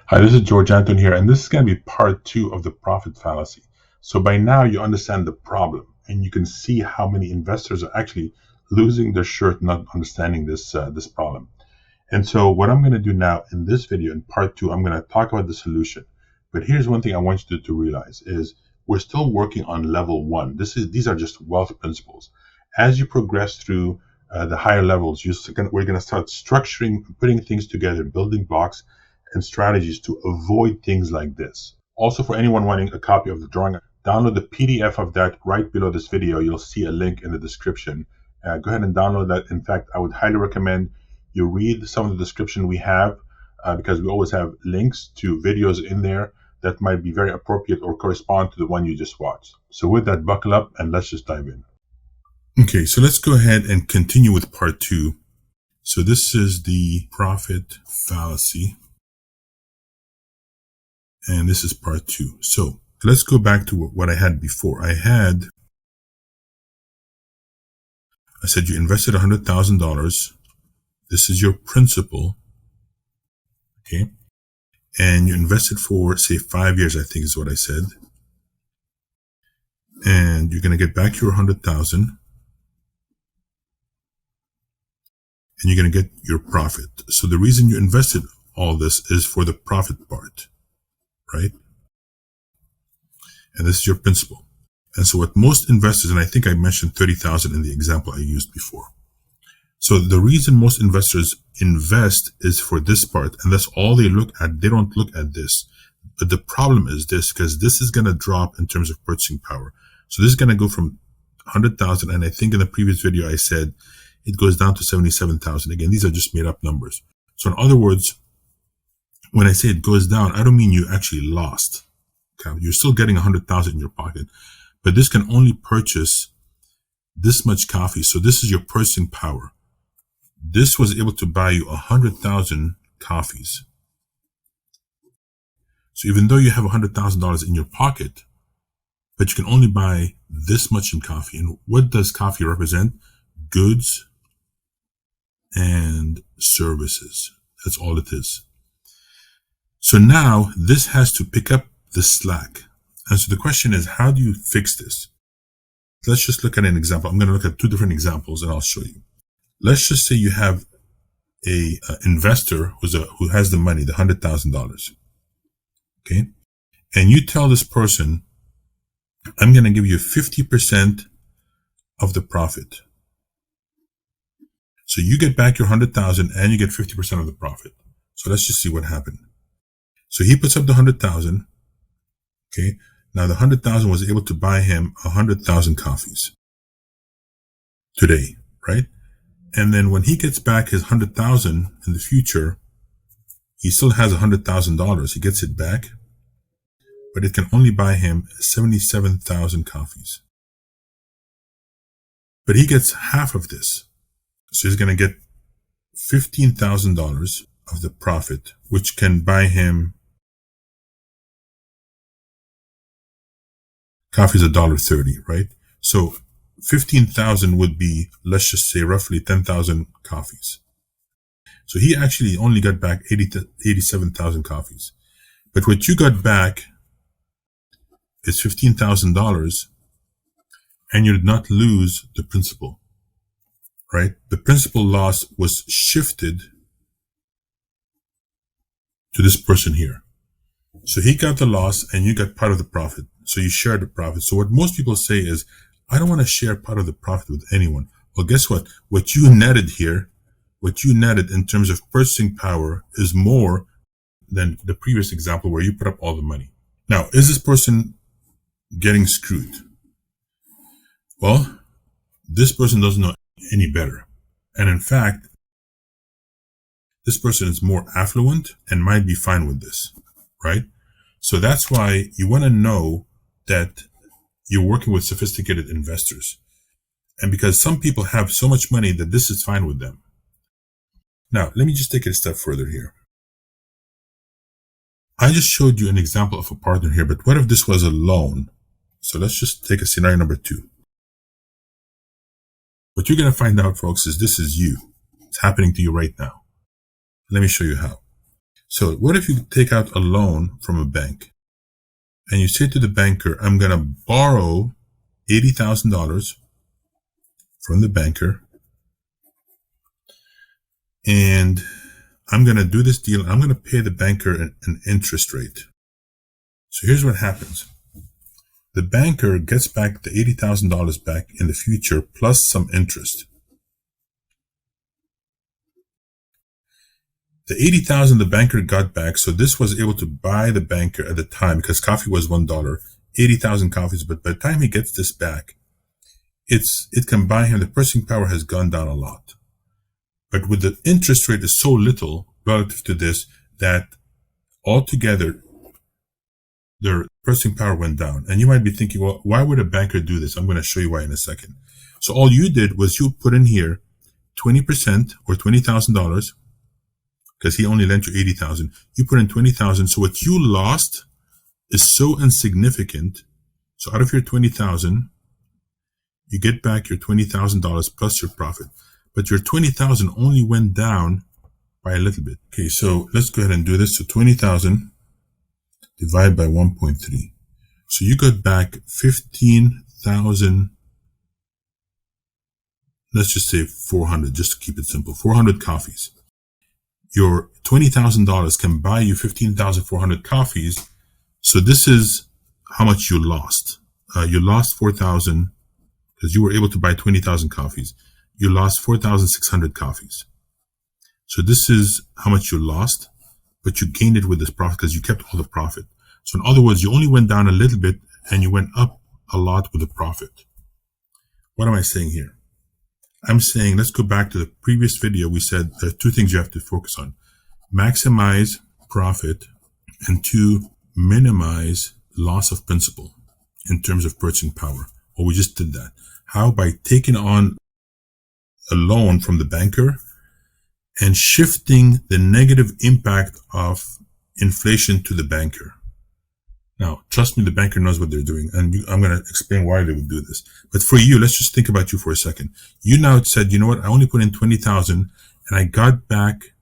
Hi, this is George Antone here, and this is going to be part 2 of the profit fallacy. So by now you understand the problem, and you can see how many investors are actually losing their shirt not understanding this problem. And so what I'm going to do now in this video, in part 2, I'm going to talk about the solution. But here's one thing I want you to realize is we're still working on level 1. These are just wealth principles. As you progress through the higher levels, we're going to start structuring, putting things together, building blocks and strategies to avoid things like this. Also, for anyone wanting a copy of the drawing, download the PDF of that right below this video. You'll see a link in the description. Go ahead and download that. In fact, I would highly recommend you read some of the description we have because we always have links to videos in there that might be very appropriate or correspond to the one you just watched. So with that, buckle up and let's just dive in. Okay, so let's go ahead and continue with part 2. So this is the profit fallacy. And this is part 2. So let's go back to what I had before. I said you invested $100,000. This is your principal. Okay. And you invested for, say, 5 years, I think is what I said. And you're going to get back your $100,000. And you're going to get your profit. So the reason you invested all this is for the profit part. Right? And this is your principal. And so what most investors, and I think I mentioned 30,000 in the example I used before. So the reason most investors invest is for this part, and that's all they look at. They don't look at this. But the problem is this, because this is going to drop in terms of purchasing power. So this is going to go from 100,000, and I think in the previous video I said it goes down to 77,000. Again, these are just made up numbers. So in other words, when I say it goes down, I don't mean you actually lost. Okay? You're still getting 100,000 in your pocket, but this can only purchase this much coffee. So this is your purchasing power. This was able to buy you 100,000 coffees. So even though you have $100,000 in your pocket, but you can only buy this much in coffee. And what does coffee represent? Goods and services. That's all it is. So now this has to pick up the slack. And so the question is, how do you fix this? Let's just look at an example. I'm going to look at 2 different examples and I'll show you. Let's just say you have a investor who has the money, the $100,000. Okay. And you tell this person, I'm going to give you 50% of the profit. So you get back your 100,000 and you get 50% of the profit. So let's just see what happened. So he puts up the 100,000. Okay. Now the 100,000 was able to buy him 100,000 coffees today, right? And then when he gets back his 100,000 in the future, he still has $100,000. He gets it back, but it can only buy him 77,000 coffees. But he gets half of this. So he's going to get $15,000 of the profit, which can buy him coffee is $1.30, right? So 15,000 would be, let's just say, roughly 10,000 coffees. So he actually only got back 87,000 coffees. But what you got back is $15,000, and you did not lose the principal, right? The principal loss was shifted to this person here. So he got the loss and you got part of the profit. So you share the profit. So what most people say is, I don't want to share part of the profit with anyone. Well, guess what? What you netted here, what you netted in terms of purchasing power is more than the previous example where you put up all the money. Now, is this person getting screwed? Well, this person doesn't know any better. And in fact, this person is more affluent and might be fine with this, right? So that's why you want to know that you're working with sophisticated investors. And because some people have so much money that this is fine with them. Now, let me just take it a step further here. I just showed you an example of a partner here, but what if this was a loan? So let's just take a scenario number 2. What you're going to find out, folks, is this is you. It's happening to you right now. Let me show you how. So what if you take out a loan from a bank and you say to the banker, I'm going to borrow $80,000 from the banker, and I'm going to do this deal. I'm going to pay the banker an interest rate. So here's what happens. The banker gets back the $80,000 back in the future plus some interest. The $80,000 the banker got back, so this was able to buy the banker at the time, because coffee was $1, 80,000 coffees, but by the time he gets this back, it can buy him, the purchasing power has gone down a lot. But with the interest rate is so little relative to this that altogether their purchasing power went down. And you might be thinking, well, why would a banker do this? I'm going to show you why in a second. So all you did was you put in here 20% or $20,000, because he only lent you 80,000. You put in 20,000. So what you lost is so insignificant. So out of your 20,000, you get back your $20,000 plus your profit. But your 20,000 only went down by a little bit. Okay, so let's go ahead and do this. So 20,000 divided by 1.3. So you got back 15,000. Let's just say 400, just to keep it simple. 400 coffees. Your $20,000 can buy you 15,400 coffees. So this is how much you lost. You lost 4,000 because you were able to buy 20,000 coffees. You lost 4,600 coffees. So this is how much you lost, but you gained it with this profit because you kept all the profit. So in other words, you only went down a little bit and you went up a lot with the profit. What am I saying here? I'm saying, let's go back to the previous video. We said there are two things you have to focus on. Maximize profit, and two, minimize loss of principal in terms of purchasing power. Well, we just did that. How? By taking on a loan from the banker and shifting the negative impact of inflation to the banker. Now, trust me, the banker knows what they're doing, and I'm going to explain why they would do this. But for you, let's just think about you for a second. You now said, you know what, I only put in 20,000 and I got back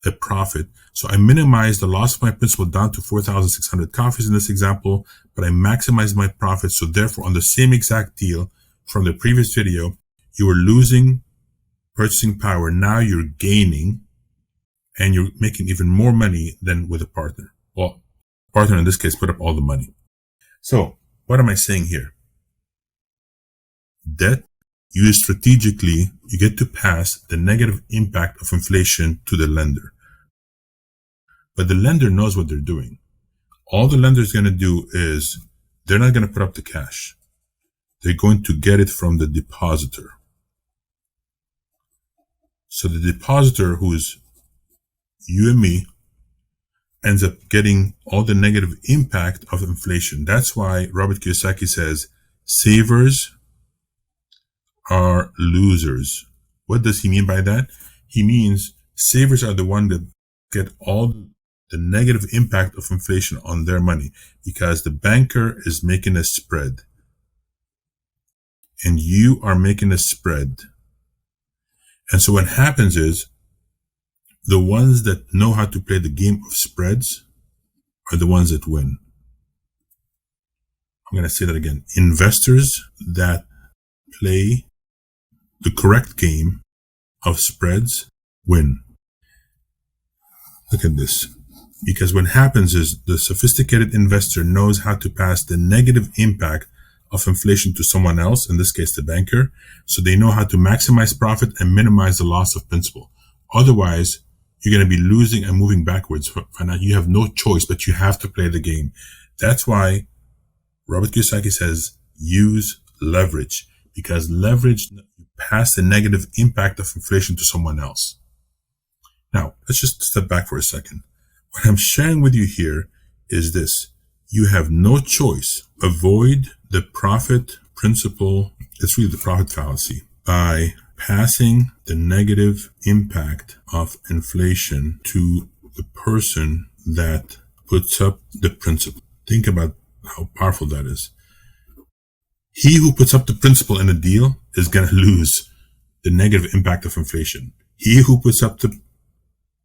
a profit. So I minimized the loss of my principal down to 4,600 coffees in this example, but I maximized my profit. So therefore, on the same exact deal from the previous video, you were losing purchasing power. Now you're gaining, and you're making even more money than with a partner. Well, partner in this case put up all the money. So what am I saying here? Debt used strategically, you get to pass the negative impact of inflation to the lender. But the lender knows what they're doing. All the lender is going to do is they're not going to put up the cash. They're going to get it from the depositor. So the depositor, who is you and me, ends up getting all the negative impact of inflation. That's why Robert Kiyosaki says, savers are losers. What does he mean by that? He means savers are the one that get all the negative impact of inflation on their money, because the banker is making a spread and you are making a spread. And so what happens is, the ones that know how to play the game of spreads are the ones that win. I'm going to say that again. Investors that play the correct game of spreads win. Look at this. Because what happens is the sophisticated investor knows how to pass the negative impact of inflation to someone else, in this case the banker, so they know how to maximize profit and minimize the loss of principal. Otherwise, you're going to be losing and moving backwards. You have no choice, but you have to play the game. That's why Robert Kiyosaki says, use leverage, because leverage pass the negative impact of inflation to someone else. Now, let's just step back for a second. What I'm sharing with you here is this. You have no choice. Avoid the profit principle. It's really the profit fallacy by passing the negative impact of inflation to the person that puts up the principal. Think about how powerful that is. He who puts up the principal in a deal is going to lose the negative impact of inflation. He who puts up the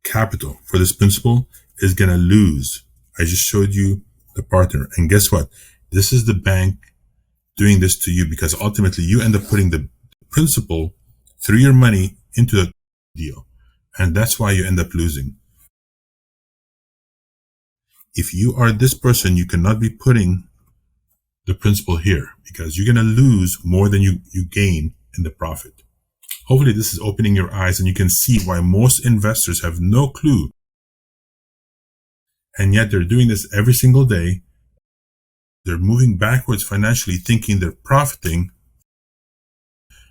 capital for this principal is going to lose. I just showed you the partner. And guess what? This is the bank doing this to you, because ultimately you end up putting the principal through your money into the deal. And that's why you end up losing. If you are this person, you cannot be putting the principal here, because you're going to lose more than you gain in the profit. Hopefully this is opening your eyes, and you can see why most investors have no clue. And yet they're doing this every single day. They're moving backwards financially, thinking they're profiting,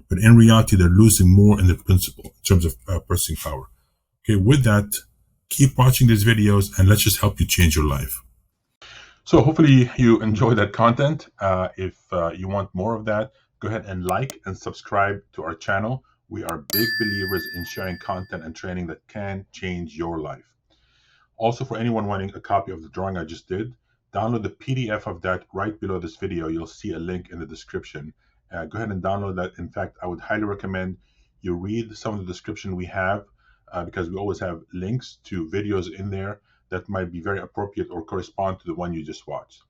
but in reality, they're losing more in the principal in terms of purchasing power. Okay, with that, keep watching these videos, and let's just help you change your life. So hopefully you enjoy that content. If you want more of that, go ahead and like and subscribe to our channel. We are big believers in sharing content and training that can change your life. Also, for anyone wanting a copy of the drawing I just did, download the PDF of that right below this video. You'll see a link in the description. Go ahead and download that. In fact, I would highly recommend you read some of the description we have, because we always have links to videos in there that might be very appropriate or correspond to the one you just watched.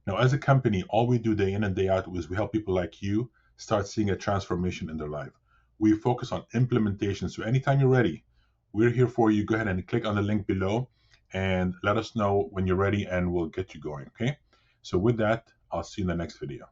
Now, as a company, all we do day in and day out is we help people like you start seeing a transformation in their life. We focus on implementation. So anytime you're ready, we're here for you. Go ahead and click on the link below and let us know when you're ready, and we'll get you going. Okay. So with that, I'll see you in the next video.